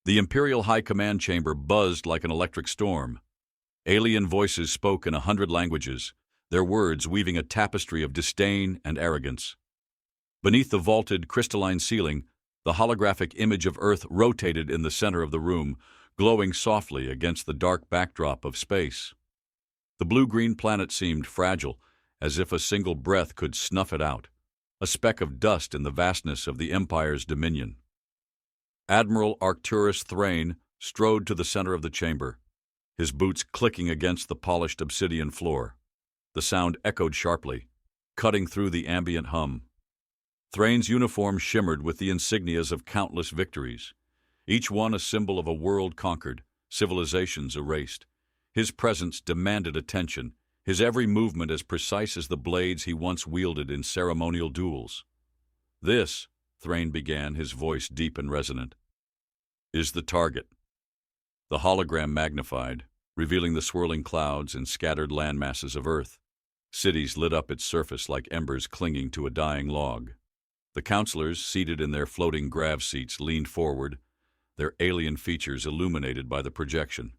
The Imperial High Command chamber buzzed like an electric storm. Alien voices spoke in 100 languages, their words weaving a tapestry of disdain and arrogance. Beneath the vaulted, crystalline ceiling, the holographic image of Earth rotated in the center of the room, glowing softly against the dark backdrop of space. The blue-green planet seemed fragile, as if a single breath could snuff it out, a speck of dust in the vastness of the Empire's dominion. Admiral Arcturus Thrain strode to the center of the chamber, his boots clicking against the polished obsidian floor. The sound echoed sharply, cutting through the ambient hum. Thrain's uniform shimmered with the insignias of countless victories, each one a symbol of a world conquered, civilizations erased. His presence demanded attention, his every movement as precise as the blades he once wielded in ceremonial duels. "This," Thrain began, his voice deep and resonant, "is the target." The hologram magnified, revealing the swirling clouds and scattered landmasses of Earth. Cities lit up its surface like embers clinging to a dying log. The counselors, seated in their floating grav seats, leaned forward, their alien features illuminated by the projection.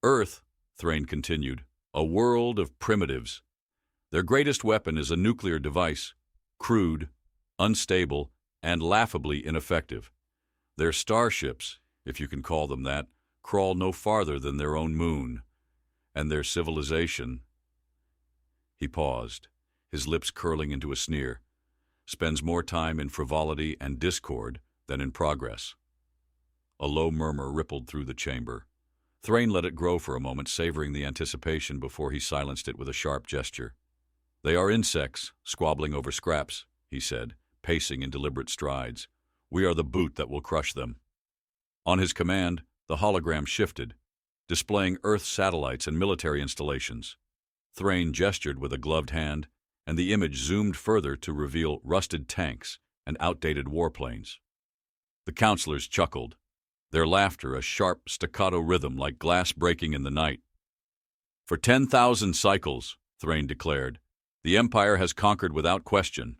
"Earth," Thrain continued, "a world of primitives. Their greatest weapon is a nuclear device, crude, unstable, and laughably ineffective. Their starships, if you can call them that, crawl no farther than their own moon. And their civilization—" He paused, his lips curling into a sneer. "Spends more time in frivolity and discord than in progress." A low murmur rippled through the chamber. Thrain let it grow for a moment, savoring the anticipation before he silenced it with a sharp gesture. "They are insects, squabbling over scraps," he said, pacing in deliberate strides. "We are the boot that will crush them." On his command, the hologram shifted, displaying Earth satellites and military installations. Thrain gestured with a gloved hand, and the image zoomed further to reveal rusted tanks and outdated warplanes. The counselors chuckled, their laughter a sharp staccato rhythm like glass breaking in the night. "For 10,000 cycles," Thrain declared, "the Empire has conquered without question.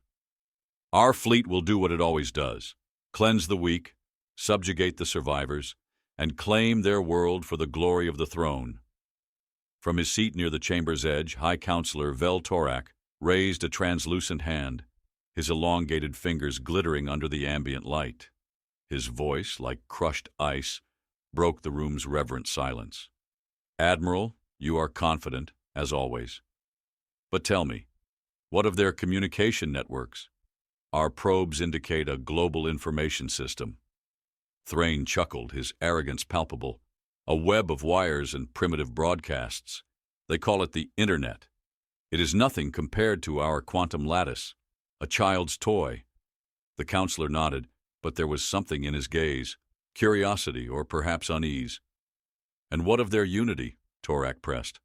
Our fleet will do what it always does, cleanse the weak, subjugate the survivors, and claim their world for the glory of the throne." From his seat near the chamber's edge, High Counselor Vel Torak raised a translucent hand, his elongated fingers glittering under the ambient light. His voice, like crushed ice, broke the room's reverent silence. "Admiral, you are confident, as always. But tell me, what of their communication networks? Our probes indicate a global information system." Thrain chuckled, his arrogance palpable. "A web of wires and primitive broadcasts. They call it the Internet. It is nothing compared to our quantum lattice, a child's toy." The counselor nodded, but there was something in his gaze, curiosity or perhaps unease. "And what of their unity?" Torak pressed.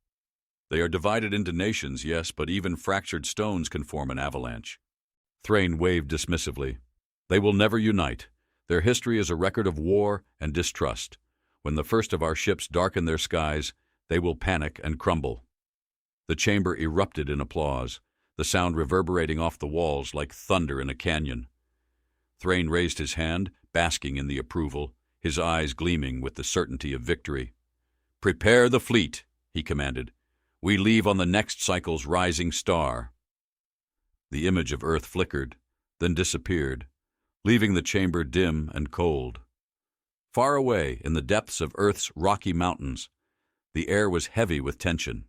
"They are divided into nations, yes, but even fractured stones can form an avalanche." Thrain waved dismissively. "They will never unite. Their history is a record of war and distrust. When the first of our ships darken their skies, they will panic and crumble." The chamber erupted in applause, the sound reverberating off the walls like thunder in a canyon. Thrain raised his hand, basking in the approval, his eyes gleaming with the certainty of victory. "Prepare the fleet," he commanded. "We leave on the next cycle's rising star." The image of Earth flickered, then disappeared, leaving the chamber dim and cold. Far away, in the depths of Earth's Rocky Mountains, the air was heavy with tension.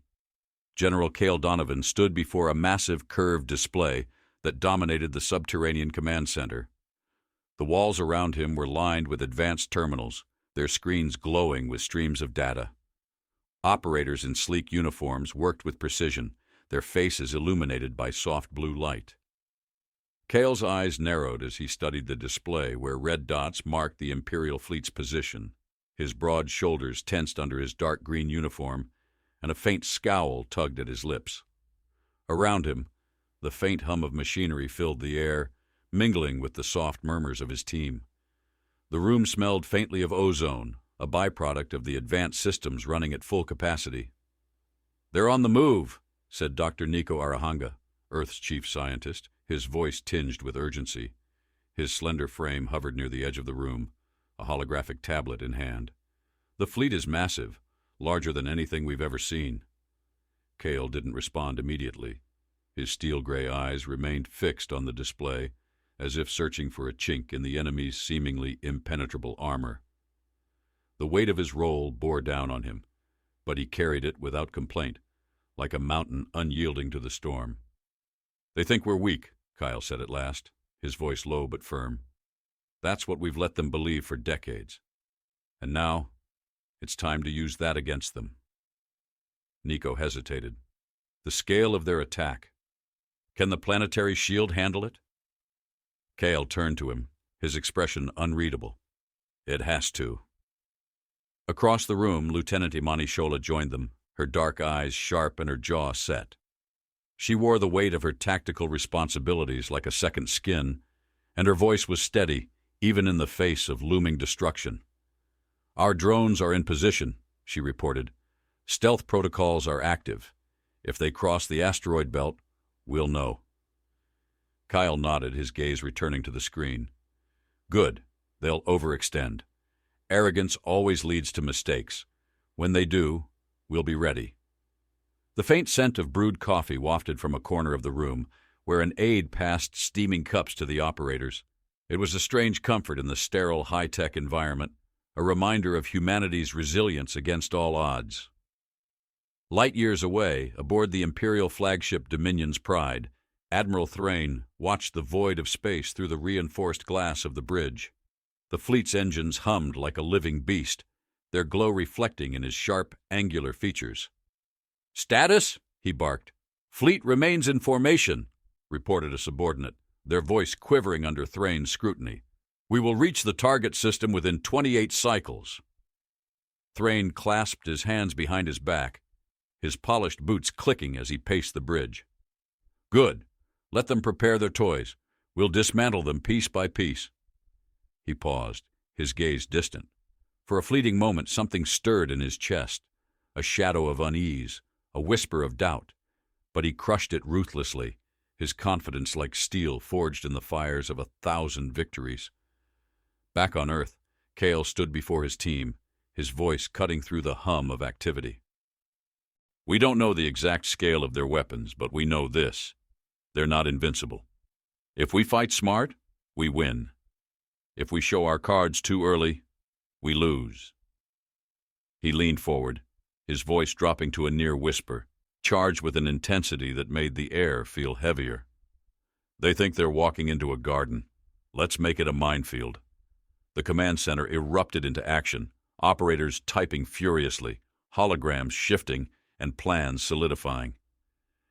General Cale Donovan stood before a massive curved display that dominated the subterranean command center. The walls around him were lined with advanced terminals, their screens glowing with streams of data. Operators in sleek uniforms worked with precision, their faces illuminated by soft blue light. Cale's eyes narrowed as he studied the display where red dots marked the Imperial Fleet's position. His broad shoulders tensed under his dark green uniform, and a faint scowl tugged at his lips. Around him, the faint hum of machinery filled the air, mingling with the soft murmurs of his team. The room smelled faintly of ozone, a byproduct of the advanced systems running at full capacity. "They're on the move," said Dr. Nico Arahanga, Earth's chief scientist, his voice tinged with urgency. His slender frame hovered near the edge of the room, a holographic tablet in hand. "The fleet is massive, larger than anything we've ever seen." Cale didn't respond immediately. His steel-gray eyes remained fixed on the display, as if searching for a chink in the enemy's seemingly impenetrable armor. The weight of his role bore down on him, but he carried it without complaint, like a mountain unyielding to the storm. "They think we're weak," Kyle said at last, his voice low but firm. "That's what we've let them believe for decades. And now, it's time to use that against them." Nico hesitated. The scale of their attack. Can the planetary shield handle it? Cale turned to him, his expression unreadable. "It has to." Across the room, Lieutenant Imani Shola joined them, her dark eyes sharp and her jaw set. She wore the weight of her tactical responsibilities like a second skin, and her voice was steady, even in the face of looming destruction. "Our drones are in position," she reported. "Stealth protocols are active. If they cross the asteroid belt, we'll know." Kyle nodded, his gaze returning to the screen. "Good. They'll overextend. Arrogance always leads to mistakes. When they do, we'll be ready." The faint scent of brewed coffee wafted from a corner of the room, where an aide passed steaming cups to the operators. It was a strange comfort in the sterile, high-tech environment, a reminder of humanity's resilience against all odds. Light years away, aboard the Imperial flagship Dominion's Pride, Admiral Thrain watched the void of space through the reinforced glass of the bridge. The fleet's engines hummed like a living beast, their glow reflecting in his sharp, angular features. "Status?" he barked. "Fleet remains in formation," reported a subordinate, their voice quivering under Thrain's scrutiny. "We will reach the target system within 28 cycles." Thrain clasped his hands behind his back, his polished boots clicking as he paced the bridge. "Good. Let them prepare their toys. We'll dismantle them piece by piece." He paused, his gaze distant. For a fleeting moment something stirred in his chest, a shadow of unease, a whisper of doubt. But he crushed it ruthlessly, his confidence like steel forged in the fires of 1,000 victories. Back on Earth, Cale stood before his team, his voice cutting through the hum of activity. "We don't know the exact scale of their weapons, but we know this. They're not invincible. If we fight smart, we win. If we show our cards too early, we lose." He leaned forward, his voice dropping to a near whisper, charged with an intensity that made the air feel heavier. "They think they're walking into a garden. Let's make it a minefield." The command center erupted into action, operators typing furiously, holograms shifting, and plans solidifying.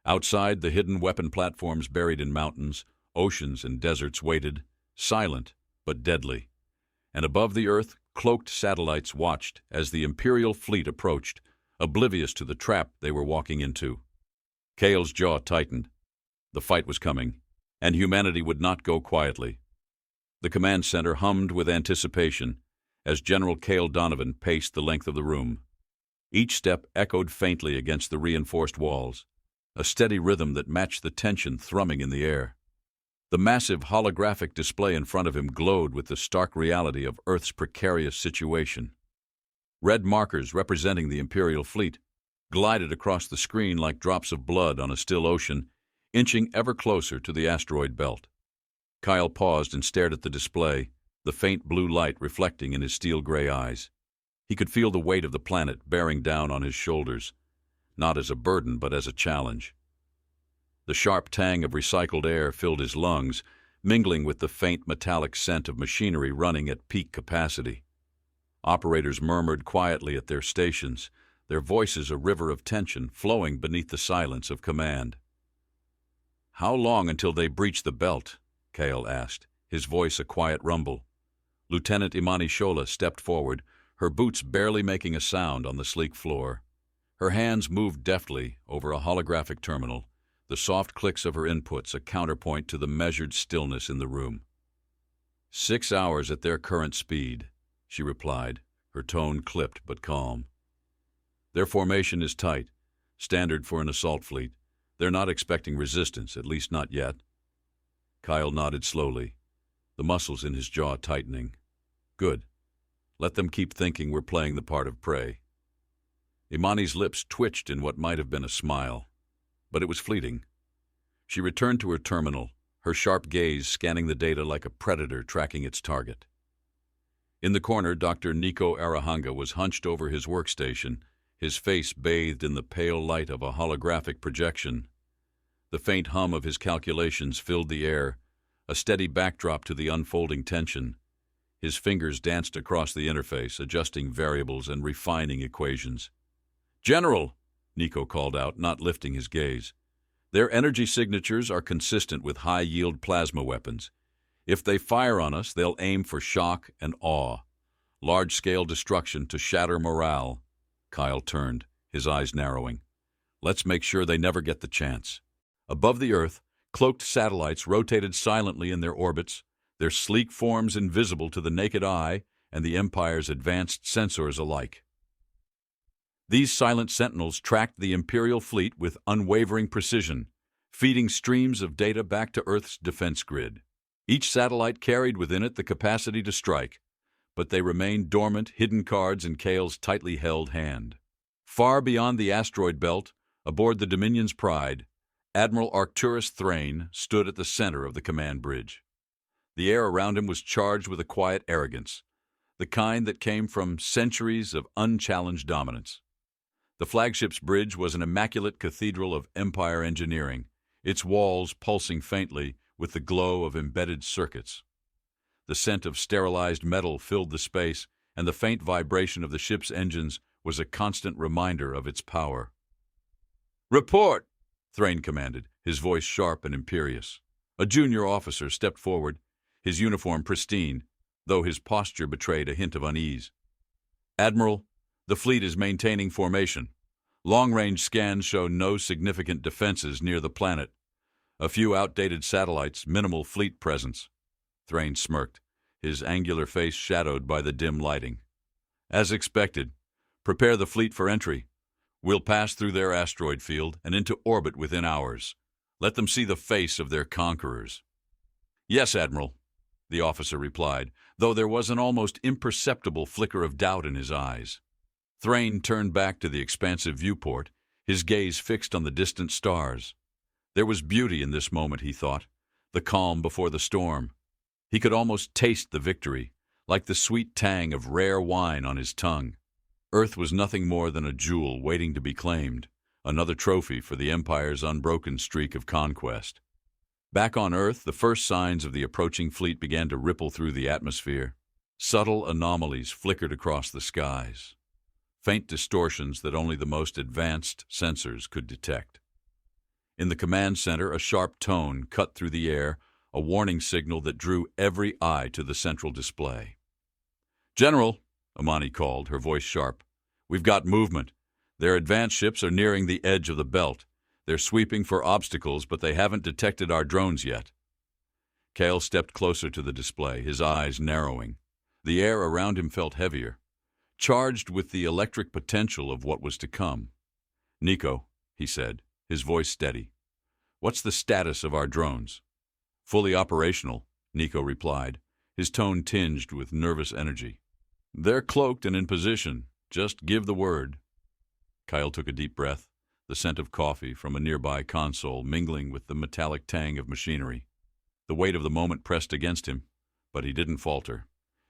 Outside, the hidden weapon platforms buried in mountains, oceans, and deserts waited, silent but deadly. And above the Earth, cloaked satellites watched as the Imperial Fleet approached, oblivious to the trap they were walking into. Cale's jaw tightened. The fight was coming, and humanity would not go quietly. The command center hummed with anticipation as General Cale Donovan paced the length of the room. Each step echoed faintly against the reinforced walls, a steady rhythm that matched the tension thrumming in the air. The massive holographic display in front of him glowed with the stark reality of Earth's precarious situation. Red markers representing the Imperial Fleet glided across the screen like drops of blood on a still ocean, inching ever closer to the asteroid belt. Kyle paused and stared at the display, the faint blue light reflecting in his steel-gray eyes. He could feel the weight of the planet bearing down on his shoulders, not as a burden but as a challenge. The sharp tang of recycled air filled his lungs, mingling with the faint metallic scent of machinery running at peak capacity. Operators murmured quietly at their stations, their voices a river of tension flowing beneath the silence of command. "How long until they breach the belt?" Cale asked, his voice a quiet rumble. Lieutenant Imani Shola stepped forward, her boots barely making a sound on the sleek floor. Her hands moved deftly over a holographic terminal, the soft clicks of her inputs a counterpoint to the measured stillness in the room. 6 hours at their current speed," she replied, her tone clipped but calm. "Their formation is tight, standard for an assault fleet. They're not expecting resistance, at least not yet." Kyle nodded slowly, the muscles in his jaw tightening. "Good. Let them keep thinking we're playing the part of prey. Imani's lips twitched in what might have been a smile, but it was fleeting. She returned to her terminal, her sharp gaze scanning the data like a predator tracking its target. In the corner, Dr. Nico Arahanga was hunched over his workstation, his face bathed in the pale light of a holographic projection. The faint hum of his calculations filled the air, a steady backdrop to the unfolding tension. His fingers danced across the interface, adjusting variables and refining equations. "General," Nico called out, not lifting his gaze. "Their energy signatures are consistent with high-yield plasma weapons. If they fire on us, they'll aim for shock and awe. Large-scale destruction to shatter morale." Kyle turned, his eyes narrowing. "Let's make sure they never get the chance." Above the Earth, cloaked satellites rotated silently in their orbits, their sleek forms invisible to the naked eye and the Empire's advanced sensors alike. These silent sentinels tracked the Imperial Fleet with unwavering precision, feeding streams of data back to Earth's defense grid. Each satellite carried within it the capacity to strike, but they remained dormant, hidden cards in Kale's tightly held hand. Far beyond the asteroid belt, aboard the Dominion's Pride, Admiral Arcturus Thrain stood at the center of the command bridge. The air around him was charged with a quiet arrogance, the kind that came from centuries of unchallenged dominance. The flagship's bridge was an immaculate cathedral of Empire engineering, its walls pulsing faintly with the glow of embedded circuits. The scent of sterilized metal filled the space, and the faint vibration of the ship's engines was a constant reminder of its power. "Report!" Thrain commanded, his voice sharp and imperious. A junior officer stepped forward, his uniform pristine, though his posture betrayed a hint of unease. "Admiral, the fleet is maintaining formation. Long-range scans show no significant defenses near the planet. A few outdated satellites, minimal fleet presence." Thrain smirked, his angular face shadowed by the dim lighting. "As expected. Prepare the fleet for entry. We'll pass through their asteroid field and into orbit within hours. Let them see the face of their conquerors." "Yes, Admiral," the officer replied, though there was an almost imperceptible flicker of doubt in his eyes. Thrain turned back to the expansive viewport, his gaze fixed on the distant stars. There was beauty in this moment, he thought, the calm before the storm. He could almost taste the victory, like the sweet tang of rare wine on his tongue. Earth was nothing more than a jewel waiting to be claimed, another trophy for the Empire's unbroken streak of conquest. Back on Earth, the first signs of the approaching fleet began to ripple through the atmosphere. Subtle anomalies flickered across the skies, faint distortions that only the most advanced sensors could detect. In the command center, a sharp tone cut through the air, a warning signal that drew every eye to the central display. "General," Imani called, her voice sharp, "we've got movement. Their advanced ships are nearing the edge of the belt. They're sweeping for obstacles, but they haven't detected our drones yet." Kale stepped closer to the display, his eyes narrowing. The air around him felt heavier, charged with the electric potential of what was to come. "Nico," he said, his voice steady, "what's the status of our drones?" "Fully operational," Nico replied, his tone tinged with nervous energy. "They're cloaked and in position. Just give the word." Kyle took a deep breath, the scent of coffee from a nearby console mingling with the metallic tang of machinery. The weight of the moment pressed against him, but he didn't falter.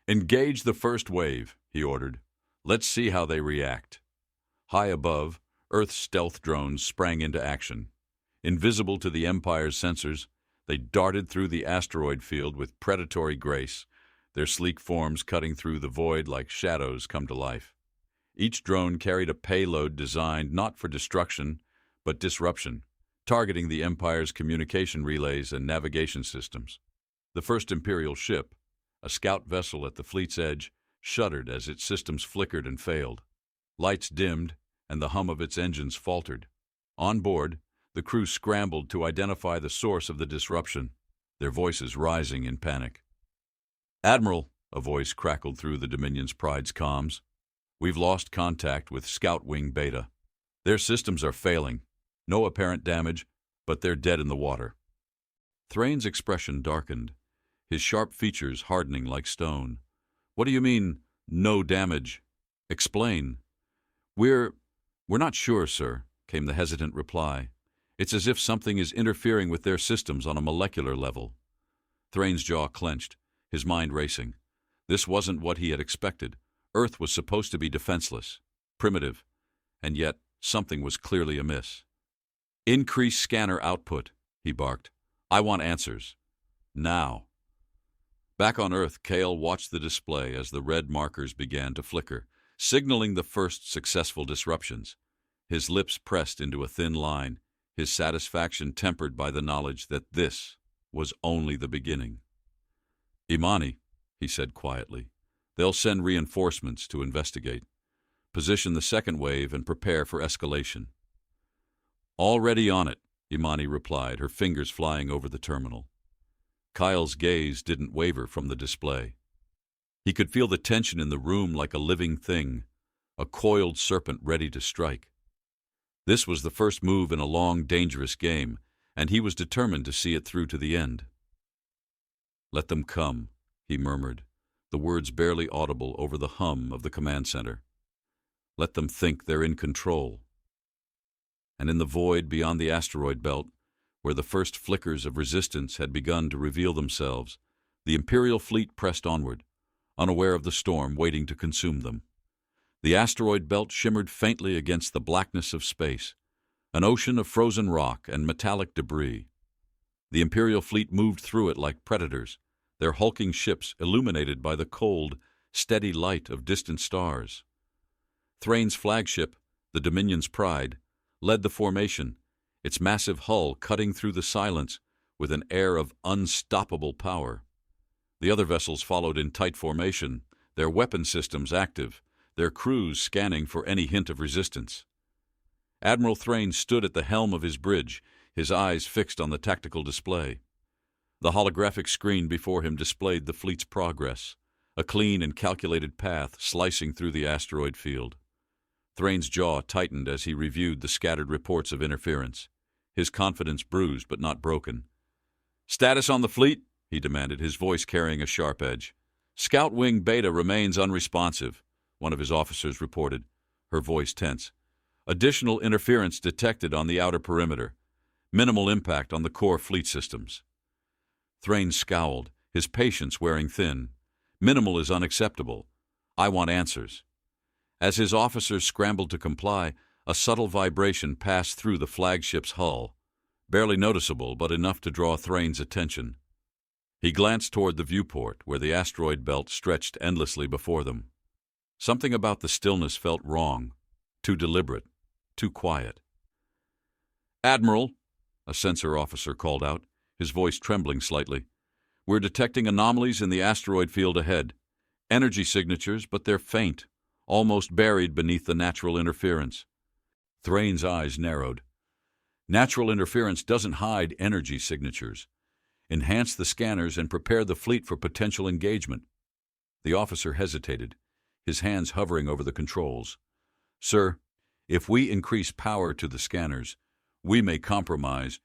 "Engage the first wave," he ordered. "Let's see how they react." High above, Earth's stealth drones sprang into action. Invisible to the Empire's sensors, they darted through the asteroid field with predatory grace, their sleek forms cutting through the void like shadows come to life. Each drone carried a payload designed not for destruction, but disruption, targeting the Empire's communication relays and navigation systems. The first Imperial ship, a scout vessel at the fleet's edge, shuddered as its systems flickered and failed. Lights dimmed, and the hum of its engines faltered. On board, the crew scrambled to identify the source of the disruption, their voices rising in panic. "Admiral," a voice crackled through the Dominion's Pride's comms, "we've lost contact with Scout Wing Beta. Their systems are failing. No apparent damage, but they're dead in the water." Thrain's expression darkened, his sharp features hardening like stone. "What do you mean, No damage. Explain. We're not sure, sir, came the hesitant reply. It's as if something is interfering with their systems on a molecular level. Thrain's jaw clenched, his mind racing. This wasn't what he had expected. Earth was supposed to be defenseless, primitive, and yet something was clearly amiss. Increase scanner output, he barked. I want answers. Now. Back on Earth, Kale watched the display as the red markers began to flicker, signaling the first successful disruptions. His lips pressed into a thin line, his satisfaction tempered by the knowledge that this was only the beginning. Imani, he said quietly. They'll send reinforcements to investigate. Position the second wave and prepare for escalation. Already on it, Imani replied, her fingers flying over the terminal. Kyle's gaze didn't waver from the display. He could feel the tension in the room like a living thing, a coiled serpent ready to strike. This was the first move in a long, dangerous game, and he was determined to see it through to the end. Let them come, he murmured, the words barely audible over the hum of the command center. Let them think they're in control. And in the void beyond the asteroid belt, where the first flickers of resistance had begun to reveal themselves, the Imperial Fleet pressed onward, unaware of the storm waiting to consume them. The asteroid belt shimmered faintly against the blackness of space, an ocean of frozen rock and metallic debris. The Imperial Fleet moved through it like predators, their hulking ships illuminated by the cold, steady light of distant stars. Thrain's flagship, the Dominion's Pride, led the formation, its massive hull cutting through the silence with an air of unstoppable power. The other vessels followed in tight formation, their weapon systems active, their crews scanning for any hint of resistance. Admiral Thrain stood at the helm of his bridge, his eyes fixed on the tactical display. The holographic screen before him displayed the fleet's progress, a clean and calculated path slicing through the asteroid field. Thrain's jaw tightened as he reviewed the scattered reports of interference, his confidence bruised but not broken. "Status on the fleet?" he demanded, his voice carrying a sharp edge. "Scout Wing Beta remains unresponsive," one of his officers reported, her voice tense. "Additional interference detected on the outer perimeter. Minimal impact on the core fleet systems." Thrain scowled, his patience wearing thin. "Minimal is unacceptable. I want answers." As his officers scrambled to comply, a subtle vibration passed through the flagship's hull, barely noticeable but enough to draw Thrain's attention. He glanced toward the viewport, where the asteroid belt stretched endlessly before them. Something about the stillness felt wrong, too deliberate, too quiet. "Admiral," a sensor officer called out, his voice trembling slightly, "we're detecting anomalies in the asteroid field ahead. Energy signatures, but they're faint, almost buried beneath the natural interference." Thrain's eyes narrowed. "Natural interference doesn't hide energy signatures. Enhance the scanners and prepare the fleet for potential engagement." The officer hesitated, his hands hovering over the controls. "Sir, if we increase power to the scanners, we may compromise."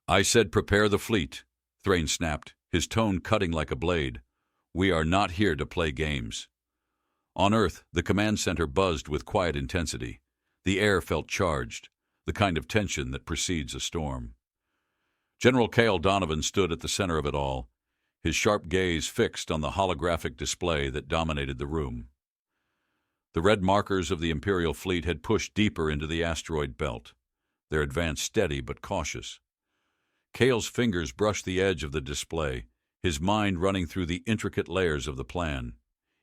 "I said prepare the fleet," Thrain snapped, his tone cutting like a blade. "We are not here to play games." On Earth, the command center buzzed with quiet intensity. The air felt charged, the kind of tension that precedes a storm. General Cale Donovan stood at the center of it all, his sharp gaze fixed on the holographic display that dominated the room. The red markers of the Imperial Fleet had pushed deeper into the asteroid belt, their advance steady but cautious. Cale's fingers brushed the edge of the display, his mind running through the intricate layers of the plan.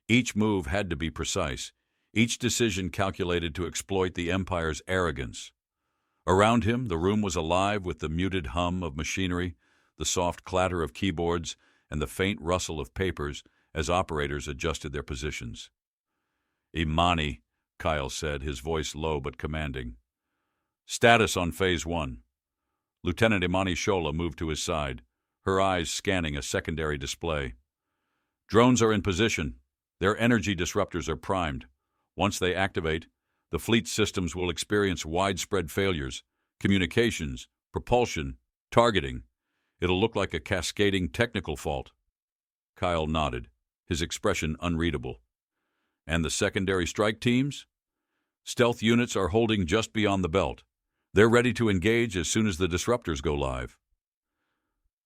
Each move had to be precise, each decision calculated to exploit the Empire's arrogance. Around him, the room was alive with the muted hum of machinery, the soft clatter of keyboards, and the faint rustle of papers as operators adjusted their positions. "Imani," Kyle said, his voice low but commanding. "Status on Phase 1. Lieutenant Imani Shola moved to his side, her eyes scanning a secondary display. "Drones are in position. Their energy disruptors are primed. Once they activate, the fleet systems will experience widespread failures, communications, propulsion, targeting. It'll look like a cascading technical fault." Kyle nodded, his expression unreadable. And the secondary strike teams? Stealth units are holding just beyond the belt. They're ready to engage as soon as the disruptors go live.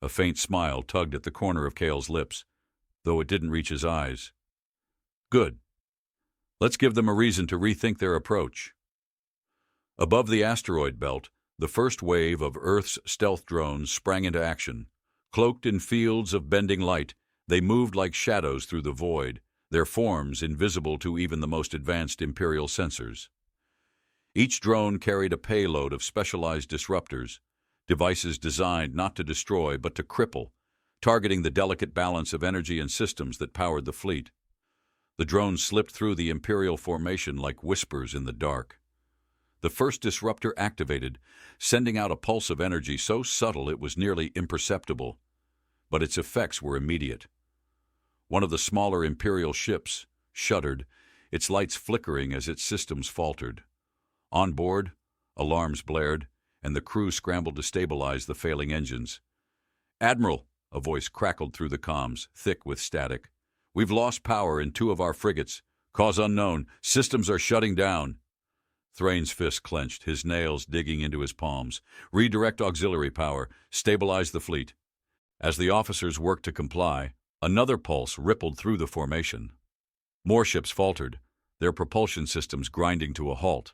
A faint smile tugged at the corner of Cale's lips, though it didn't reach his eyes. Good. Let's give them a reason to rethink their approach. Above the asteroid belt, the first wave of Earth's stealth drones sprang into action. Cloaked in fields of bending light, they moved like shadows through the void, their forms invisible to even the most advanced Imperial sensors. Each drone carried a payload of specialized disruptors, devices designed not to destroy but to cripple, targeting the delicate balance of energy and systems that powered the fleet. The drones slipped through the Imperial formation like whispers in the dark. The first disruptor activated, sending out a pulse of energy so subtle it was nearly imperceptible, but its effects were immediate. One of the smaller Imperial ships shuddered, its lights flickering as its systems faltered. On board, alarms blared, and the crew scrambled to stabilize the failing engines. "Admiral," a voice crackled through the comms, thick with static. "We've lost power in 2 of our frigates. Cause unknown. Systems are shutting down." Thrain's fist clenched, his nails digging into his palms. "Redirect auxiliary power. Stabilize the fleet." As the officers worked to comply, another pulse rippled through the formation. More ships faltered, their propulsion systems grinding to a halt.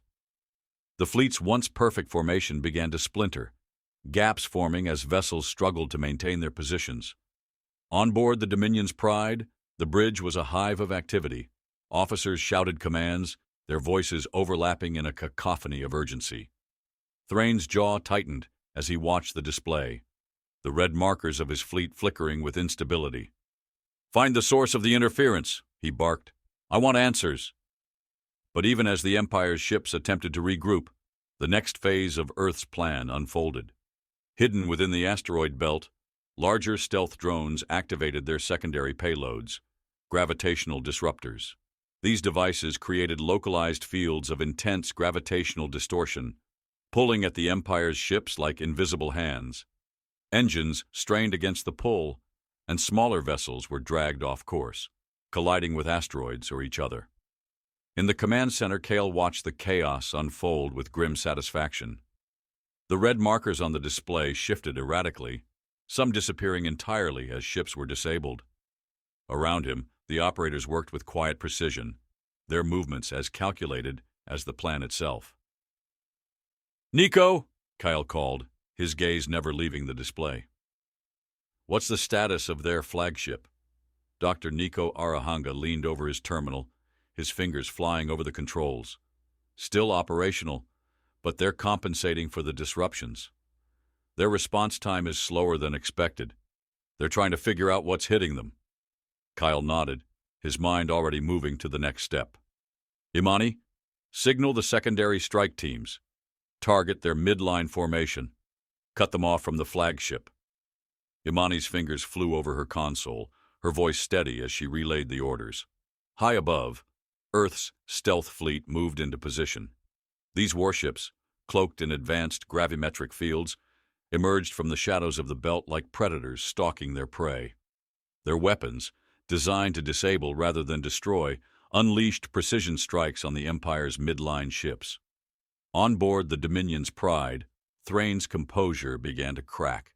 The fleet's once perfect formation began to splinter, gaps forming as vessels struggled to maintain their positions. On board the Dominion's Pride, the bridge was a hive of activity. Officers shouted commands, their voices overlapping in a cacophony of urgency. Thrain's jaw tightened as he watched the display, the red markers of his fleet flickering with instability. "Find the source of the interference," he barked. "I want answers." But even as the Empire's ships attempted to regroup, the next phase of Earth's plan unfolded. Hidden within the asteroid belt, larger stealth drones activated their secondary payloads, gravitational disruptors. These devices created localized fields of intense gravitational distortion, pulling at the Empire's ships like invisible hands. Engines strained against the pull, and smaller vessels were dragged off course, colliding with asteroids or each other. In the command center, Cale watched the chaos unfold with grim satisfaction. The red markers on the display shifted erratically, some disappearing entirely as ships were disabled. Around him, the operators worked with quiet precision, their movements as calculated as the plan itself. "Nico," Kyle called, his gaze never leaving the display. "What's the status of their flagship?" Dr. Nico Arahanga leaned over his terminal, his fingers flying over the controls. "Still operational, but they're compensating for the disruptions. Their response time is slower than expected. They're trying to figure out what's hitting them." Kyle nodded, his mind already moving to the next step. "Imani, signal the secondary strike teams. Target their midline formation. Cut them off from the flagship." Imani's fingers flew over her console, her voice steady as she relayed the orders. High above, Earth's stealth fleet moved into position. These warships, cloaked in advanced gravimetric fields, emerged from the shadows of the belt like predators stalking their prey. Their weapons, designed to disable rather than destroy, unleashed precision strikes on the Empire's midline ships. On board the Dominion's Pride, Thrain's composure began to crack.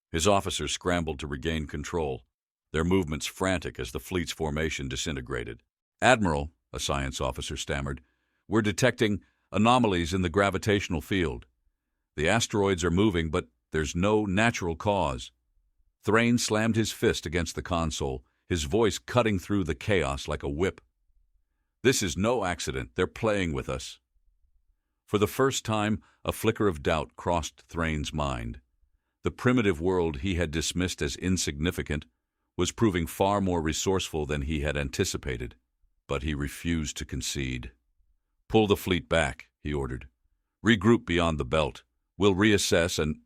His officers scrambled to regain control, their movements frantic as the fleet's formation disintegrated. "Admiral," a science officer stammered, "we're detecting anomalies in the gravitational field. The asteroids are moving, but there's no natural cause." Thrain slammed his fist against the console, his voice cutting through the chaos like a whip. "This is no accident. They're playing with us." For the first time, a flicker of doubt crossed Thrain's mind. The primitive world he had dismissed as insignificant was proving far more resourceful than he had anticipated, but he refused to concede. "Pull the fleet back," he ordered. "Regroup beyond the belt. We'll reassess and—"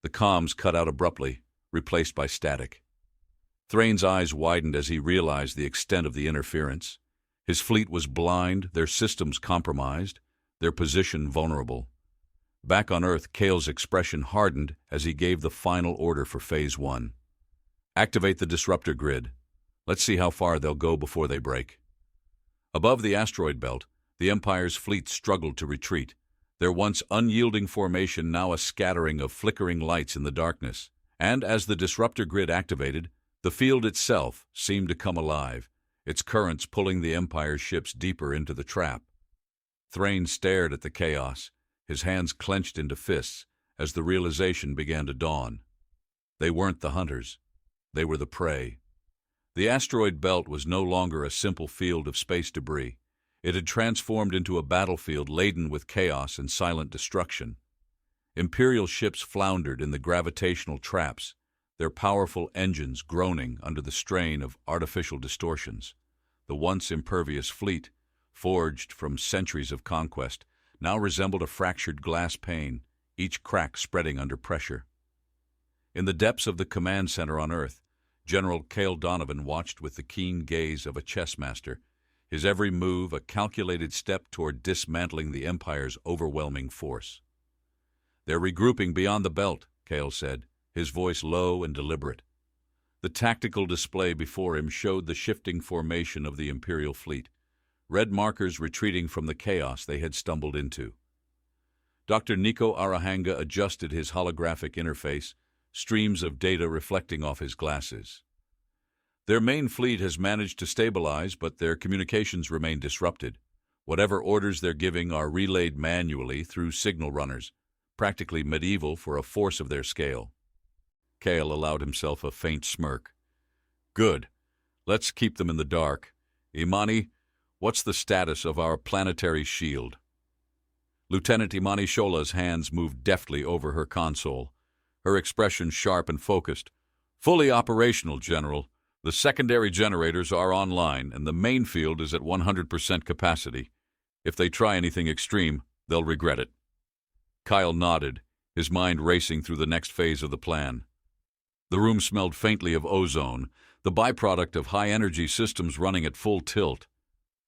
The comms cut out abruptly, replaced by static. Thrain's eyes widened as he realized the extent of the interference. His fleet was blind, their systems compromised, their position vulnerable. Back on Earth, Cale's expression hardened as he gave the final order for Phase 1. "Activate the disruptor grid. Let's see how far they'll go before they break." Above the asteroid belt, the Empire's fleet struggled to retreat, their once unyielding formation now a scattering of flickering lights in the darkness. And as the disruptor grid activated, the field itself seemed to come alive, its currents pulling the Empire's ships deeper into the trap. Thrain stared at the chaos, his hands clenched into fists as the realization began to dawn. They weren't the hunters. They were the prey. The asteroid belt was no longer a simple field of space debris. It had transformed into a battlefield laden with chaos and silent destruction. Imperial ships floundered in the gravitational traps, their powerful engines groaning under the strain of artificial distortions. The once impervious fleet, forged from centuries of conquest, now resembled a fractured glass pane, each crack spreading under pressure. In the depths of the command center on Earth, General Cale Donovan watched with the keen gaze of a chess master, his every move a calculated step toward dismantling the Empire's overwhelming force. "They're regrouping beyond the belt," Cale said, his voice low and deliberate. The tactical display before him showed the shifting formation of the Imperial Fleet, red markers retreating from the chaos they had stumbled into. Dr. Nico Arahanga adjusted his holographic interface, streams of data reflecting off his glasses. "Their main fleet has managed to stabilize, but their communications remain disrupted. Whatever orders they're giving are relayed manually through signal runners, practically medieval for a force of their scale." Cale allowed himself a faint smirk. "Good. Let's keep them in the dark. Imani, what's the status of our planetary shield?" Lieutenant Imani Shola's hands moved deftly over her console, her expression sharp and focused. "Fully operational, General. The secondary generators are online, and the main field is at 100% capacity. If they try anything extreme, they'll regret it." Kyle nodded, his mind racing through the next phase of the plan. The room smelled faintly of ozone, the byproduct of high-energy systems running at full tilt.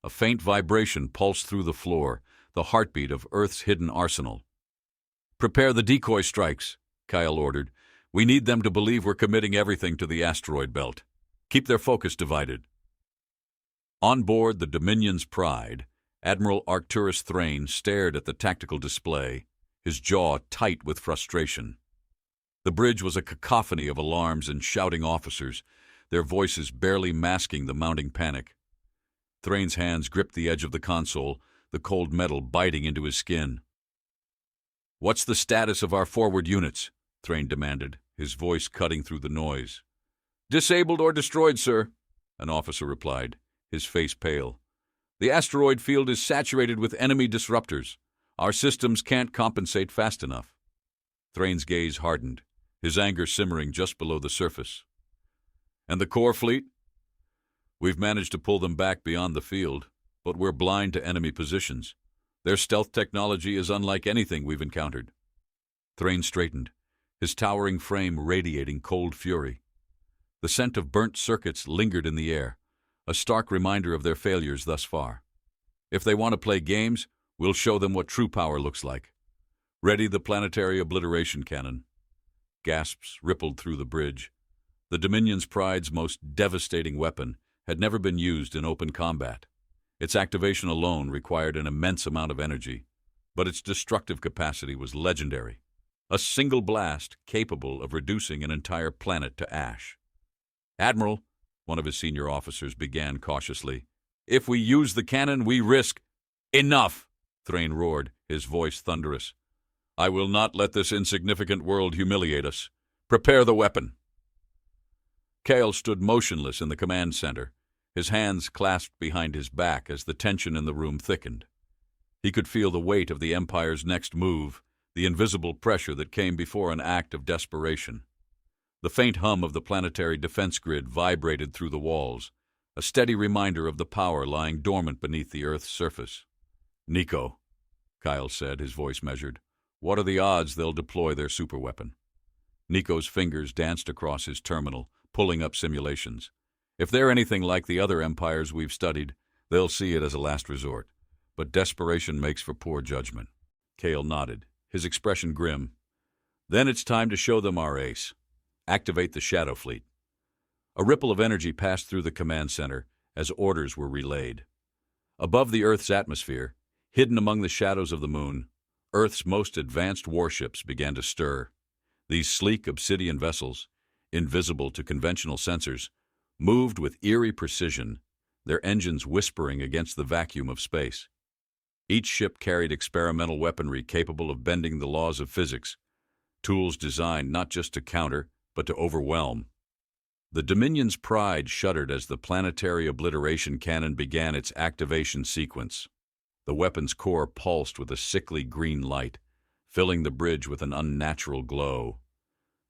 A faint vibration pulsed through the floor, the heartbeat of Earth's hidden arsenal. "Prepare the decoy strikes," Kyle ordered. "We need them to believe we're committing everything to the asteroid belt. Keep their focus divided." On board the Dominion's Pride, Admiral Arcturus Thrain stared at the tactical display, his jaw tight with frustration. The bridge was a cacophony of alarms and shouting officers, their voices barely masking the mounting panic. Thrain's hands gripped the edge of the console, the cold metal biting into his skin. "What's the status of our forward units?" Thrain demanded, his voice cutting through the noise. "Disabled or destroyed, sir," an officer replied, his face pale. "The asteroid field is saturated with enemy disruptors. Our systems can't compensate fast enough." Thrain's gaze hardened, his anger simmering just below the surface. "And the core fleet?" "We've managed to pull them back beyond the field, but we're blind to enemy positions. Their stealth technology is unlike anything we've encountered." Thrain straightened, his towering frame radiating cold fury. The scent of burnt circuits lingered in the air, a stark reminder of their failures thus far. "If they want to play games, we'll show them what true power looks like. Ready the planetary obliteration cannon." Gasps rippled through the bridge. The Dominion's Pride's most devastating weapon had never been used in open combat. Its activation alone required an immense amount of energy, but its destructive capacity was legendary. A single blast capable of reducing an entire planet to ash. "Admiral," one of his senior officers began cautiously, "if we use the cannon, we risk—" "Enough!" Thrain roared, his voice thunderous. "I will not let this insignificant world humiliate us. Prepare the weapon." Cale stood motionless in the command center, his hands clasped behind his back as the tension in the room thickened. He could feel the weight of the Empire's next move, the invisible pressure that came before an act of desperation. The faint hum of the planetary defense grid vibrated through the walls, a steady reminder of the power lying dormant beneath the Earth's surface. "Nico," Kyle said, his voice measured, "what are the odds they'll deploy their superweapon?" Nico's fingers danced across his terminal, pulling up simulations. "If they're anything like the other empires we've studied, they'll see it as a last resort. But desperation makes for poor judgment." Cale nodded, his expression grim. "Then it's time to show them our ace. Activate the Shadow Fleet." A ripple of energy passed through the command center as orders were relayed. Above the Earth's atmosphere, hidden among the shadows of the moon, Earth's most advanced warships began to stir. These sleek obsidian vessels, invisible to conventional sensors, moved with eerie precision, their engines whispering against the vacuum of space. Each ship carried experimental weaponry capable of bending the laws of physics, tools designed not just to counter, but to overwhelm. The Dominion's pride shuddered as the planetary obliteration cannon began its activation sequence. The weapon's core pulsed with a sickly green light, filling the bridge with an unnatural glow.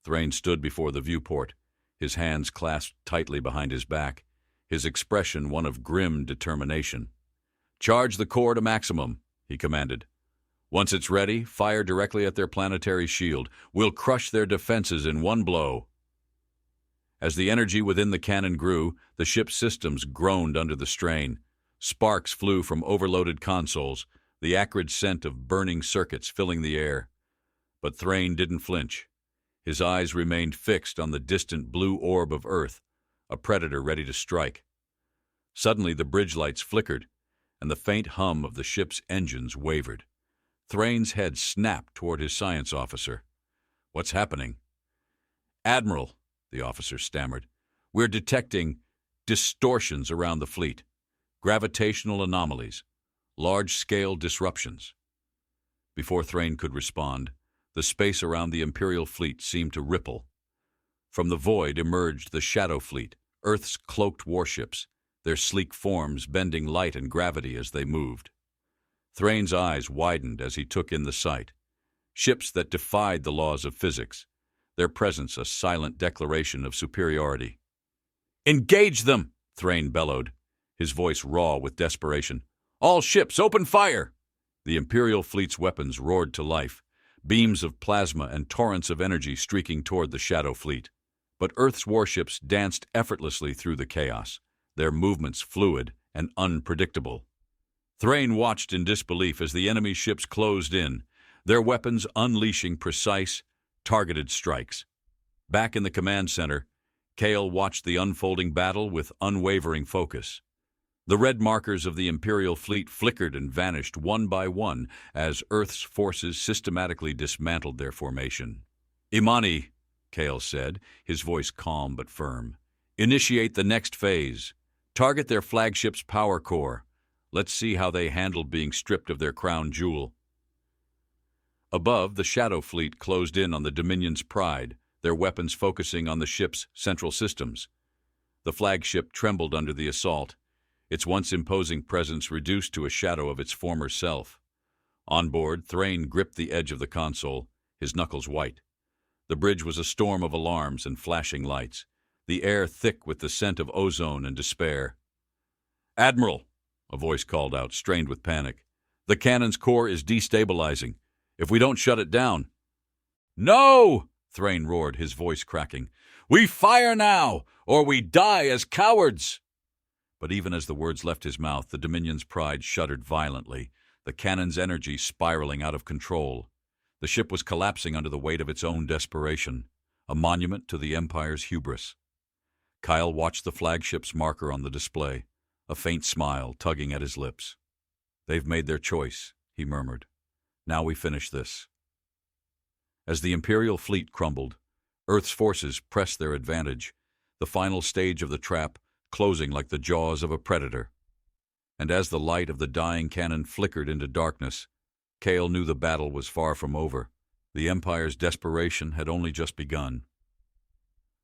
Thrain stood before the viewport, his hands clasped tightly behind his back, his expression one of grim determination. "Charge the core to maximum," he commanded. "Once it's ready, fire directly at their planetary shield. We'll crush their defenses in one blow." As the energy within the cannon grew, the ship's systems groaned under the strain. Sparks flew from overloaded consoles, the acrid scent of burning circuits filling the air. But Thrain didn't flinch. His eyes remained fixed on the distant blue orb of Earth, a predator ready to strike. Suddenly the bridge lights flickered, and the faint hum of the ship's engines wavered. Thrain's head snapped toward his science officer. "What's happening?" "Admiral," the officer stammered, "we're detecting distortions around the fleet. Gravitational anomalies. Large-scale disruptions." Before Thrain could respond, the space around the Imperial Fleet seemed to ripple. From the void emerged the Shadow Fleet, Earth's cloaked warships, their sleek forms bending light and gravity as they moved. Thrain's eyes widened as he took in the sight. Ships that defied the laws of physics, their presence a silent declaration of superiority. "Engage them!" Thrain bellowed, his voice raw with desperation. "All ships, open fire!" The Imperial Fleet's weapons roared to life, beams of plasma and torrents of energy streaking toward the Shadow Fleet. But Earth's warships danced effortlessly through the chaos, their movements fluid and unpredictable. Thrain watched in disbelief as the enemy ships closed in, their weapons unleashing precise, targeted strikes. Back in the command center, Kale watched the unfolding battle with unwavering focus. The red markers of the Imperial Fleet flickered and vanished one by one as Earth's forces systematically dismantled their formation. "Imani," Kale said, his voice calm but firm, "initiate the next phase. Target their flagship's power core. Let's see how they handled being stripped of their crown jewel." Above, the Shadow Fleet closed in on the Dominion's pride, their weapons focusing on the ship's central systems. The flagship trembled under the assault, its once imposing presence reduced to a shadow of its former self. On board, Thrain gripped the edge of the console, his knuckles white. The bridge was a storm of alarms and flashing lights, the air thick with the scent of ozone and despair. "Admiral," a voice called out, strained with panic, "the cannon's core is destabilizing. If we don't shut it down—" "No!" Thrain roared, his voice cracking. "We fire now, or we die as cowards!" But even as the words left his mouth, the Dominion's pride shuddered violently, the cannon's energy spiraling out of control. The ship was collapsing under the weight of its own desperation, a monument to the Empire's hubris. Kyle watched the flagship's marker on the display, a faint smile tugging at his lips. "They've made their choice," he murmured. "Now we finish this." As the Imperial Fleet crumbled, Earth's forces pressed their advantage, the final stage of the trap closing like the jaws of a predator. And as the light of the dying cannon flickered into darkness, Kale knew the battle was far from over. The Empire's desperation had only just begun.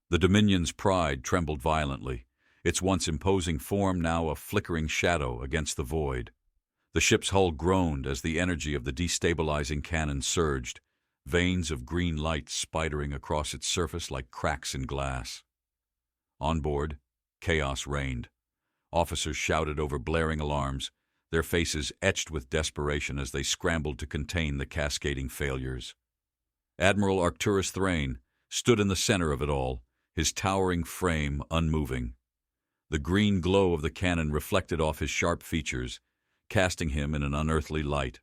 The Dominion's pride trembled violently, its once imposing form now a flickering shadow against the void. The ship's hull groaned as the energy of the destabilizing cannon surged, veins of green light spidering across its surface like cracks in glass. On board, chaos reigned. Officers shouted over blaring alarms, their faces etched with desperation as they scrambled to contain the cascading failures. Admiral Arcturus Thrain stood in the center of it all, his towering frame unmoving. The green glow of the cannon reflected off his sharp features, casting him in an unearthly light.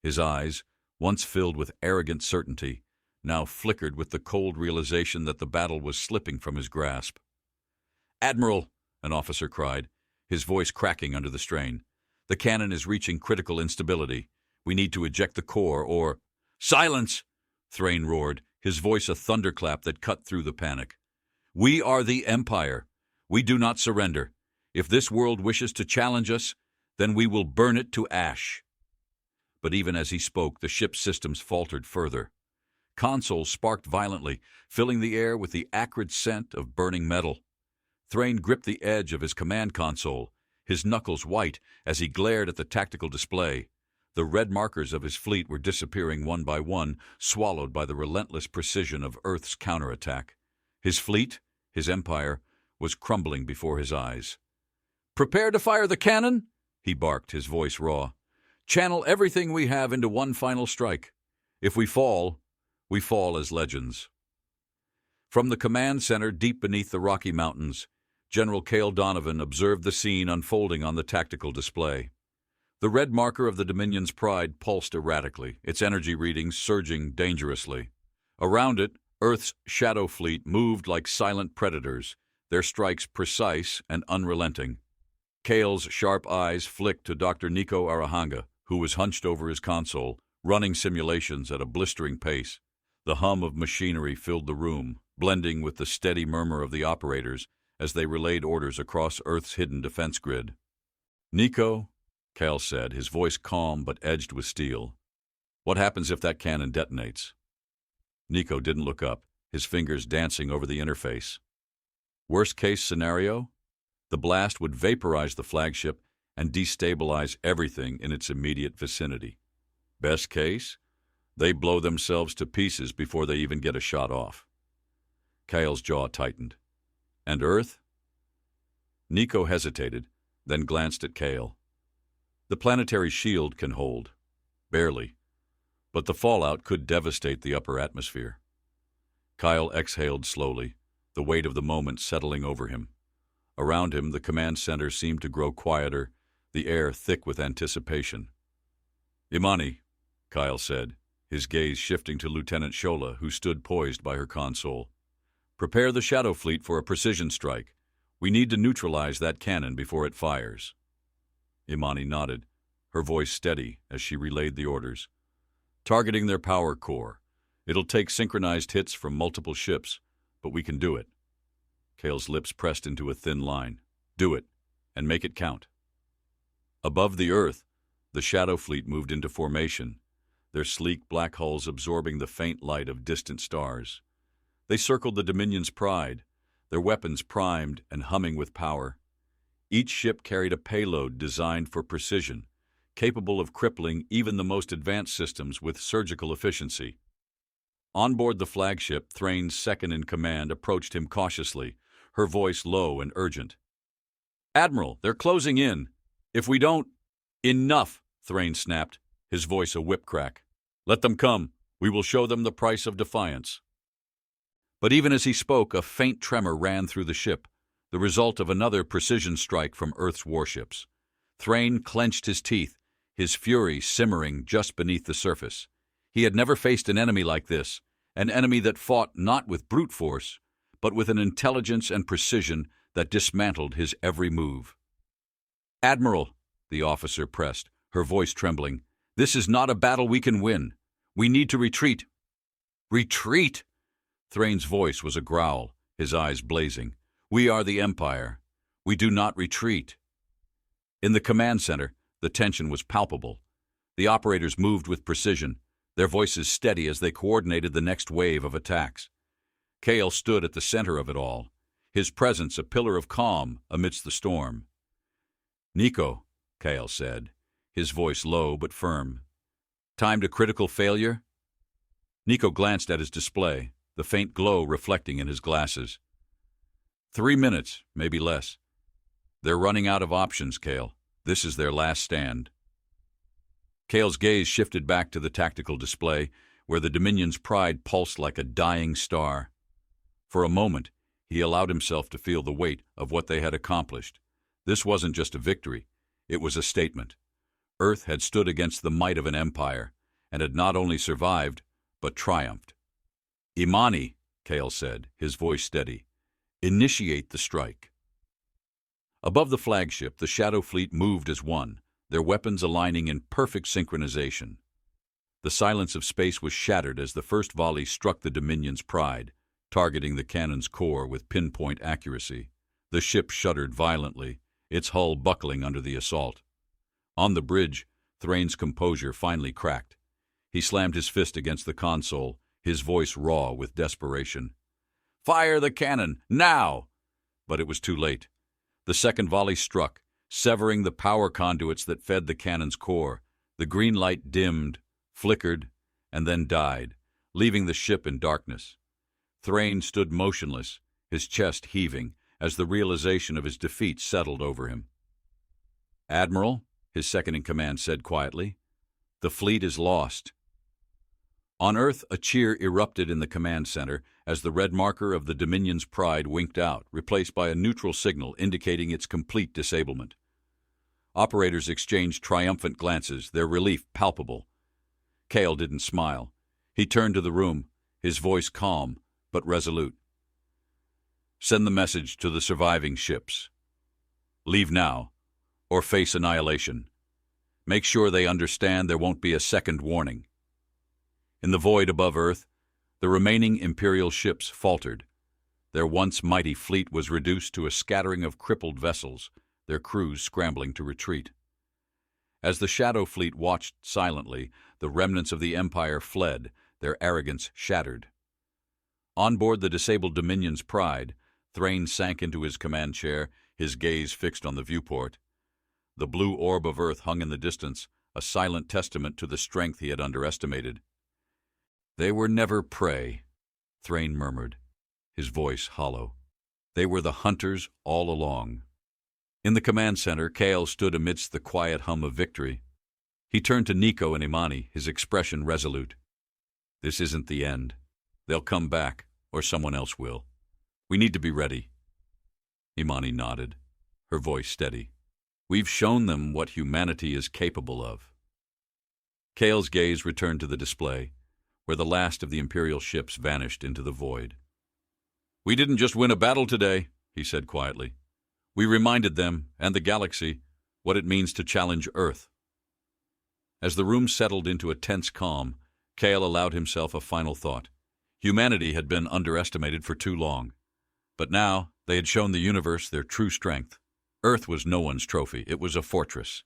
His eyes, once filled with arrogant certainty, now flickered with the cold realization that the battle was slipping from his grasp. "Admiral," an officer cried, his voice cracking under the strain, The cannon is reaching critical instability. We need to eject the core or— Silence! Thrain roared, his voice a thunderclap that cut through the panic. We are the Empire. We do not surrender. If this world wishes to challenge us, then we will burn it to ash. But even as he spoke, the ship's systems faltered further. Consoles sparked violently, filling the air with the acrid scent of burning metal. Thrain gripped the edge of his command console, his knuckles white as he glared at the tactical display. The red markers of his fleet were disappearing one by one, swallowed by the relentless precision of Earth's counterattack. His fleet, his empire, was crumbling before his eyes. "Prepare to fire the cannon!" he barked, his voice raw. "Channel everything we have into one final strike. If we fall as legends." From the command center deep beneath the Rocky Mountains, General Cale Donovan observed the scene unfolding on the tactical display. The red marker of the Dominion's pride pulsed erratically, its energy readings surging dangerously. Around it, Earth's shadow fleet moved like silent predators, their strikes precise and unrelenting. Cale's sharp eyes flicked to Dr. Nico Arahanga, who was hunched over his console, running simulations at a blistering pace. The hum of machinery filled the room, blending with the steady murmur of the operators as they relayed orders across Earth's hidden defense grid. "Nico," Cale said, his voice calm but edged with steel. "What happens if that cannon detonates?" Nico didn't look up, his fingers dancing over the interface. Worst-case scenario? The blast would vaporize the flagship and destabilize everything in its immediate vicinity. Best case? They blow themselves to pieces before they even get a shot off. Cale's jaw tightened. And Earth? Nico hesitated, then glanced at Cale. The planetary shield can hold. Barely. But the fallout could devastate the upper atmosphere. Kyle exhaled slowly, the weight of the moment settling over him. Around him, the command center seemed to grow quieter, the air thick with anticipation. "Imani," Kyle said, his gaze shifting to Lieutenant Shola, who stood poised by her console. "Prepare the Shadow Fleet for a precision strike. We need to neutralize that cannon before it fires." Imani nodded, her voice steady as she relayed the orders. "Targeting their power core. It'll take synchronized hits from multiple ships, but we can do it." Cale's lips pressed into a thin line. "Do it, and make it count." Above the Earth, the Shadow Fleet moved into formation, their sleek black hulls absorbing the faint light of distant stars. They circled the Dominion's pride, their weapons primed and humming with power. Each ship carried a payload designed for precision, capable of crippling even the most advanced systems with surgical efficiency. On board the flagship, Thrain's second-in-command approached him cautiously, her voice low and urgent. "Admiral, they're closing in. If we don't—" "Enough!" Thrain snapped, his voice a whip crack. "Let them come. We will show them the price of defiance." But even as he spoke, a faint tremor ran through the ship, the result of another precision strike from Earth's warships. Thrain clenched his teeth, his fury simmering just beneath the surface. He had never faced an enemy like this, an enemy that fought not with brute force, but with an intelligence and precision that dismantled his every move. "Admiral," the officer pressed, her voice trembling, "this is not a battle we can win. We need to retreat." "Retreat?" Thrain's voice was a growl, his eyes blazing. "We are the Empire. We do not retreat." In the command center, the tension was palpable. The operators moved with precision, their voices steady as they coordinated the next wave of attacks. Cale stood at the center of it all, his presence a pillar of calm amidst the storm. "Nico," Cale said, his voice low but firm. "Time to critical failure?" Nico glanced at his display, the faint glow reflecting in his glasses. 3 minutes, maybe less. They're running out of options, Cale. This is their last stand. Cale's gaze shifted back to the tactical display, where the Dominion's pride pulsed like a dying star. For a moment, he allowed himself to feel the weight of what they had accomplished. This wasn't just a victory, it was a statement. Earth had stood against the might of an empire, and had not only survived, but triumphed. "Imani," Cale said, his voice steady, "initiate the strike." Above the flagship, the Shadow Fleet moved as one, their weapons aligning in perfect synchronization. The silence of space was shattered as the first volley struck the Dominion's Pride, targeting the cannon's core with pinpoint accuracy. The ship shuddered violently, its hull buckling under the assault. On the bridge, Thrain's composure finally cracked. He slammed his fist against the console, his voice raw with desperation. "Fire the cannon, now!" But it was too late. The second volley struck, severing the power conduits that fed the cannon's core. The green light dimmed, flickered, and then died, leaving the ship in darkness. Thrain stood motionless, his chest heaving, as the realization of his defeat settled over him. "Admiral," his second-in-command said quietly, "the fleet is lost." On Earth, a cheer erupted in the command center as the red marker of the Dominion's Pride winked out, replaced by a neutral signal indicating its complete disablement. Operators exchanged triumphant glances, their relief palpable. Cale didn't smile. He turned to the room, his voice calm but resolute. "Send the message to the surviving ships. Leave now, or face annihilation. Make sure they understand there won't be a second warning." In the void above Earth, the remaining Imperial ships faltered. Their once mighty fleet was reduced to a scattering of crippled vessels, their crews scrambling to retreat. As the Shadow Fleet watched silently, the remnants of the Empire fled, their arrogance shattered. On board the disabled Dominion's Pride, Thrain sank into his command chair, his gaze fixed on the viewport. The blue orb of Earth hung in the distance, a silent testament to the strength he had underestimated. "They were never prey," Thrain murmured, his voice hollow. "They were the hunters all along." In the command center, Cale stood amidst the quiet hum of victory. He turned to Nico and Imani, his expression resolute. "This isn't the end. They'll come back, or someone else will. We need to be ready." Imani nodded, her voice steady. "We've shown them what humanity is capable of." Cale's gaze returned to the display, where the last of the Imperial ships vanished into the void. "We didn't just win a battle today," he said quietly. "We reminded them, and the galaxy, what it means to challenge Earth." As the room settled into a tense calm, Cale allowed himself a final thought. Humanity had been underestimated for too long. But now they had shown the universe their true strength. Earth was no one's trophy, it was a fortress,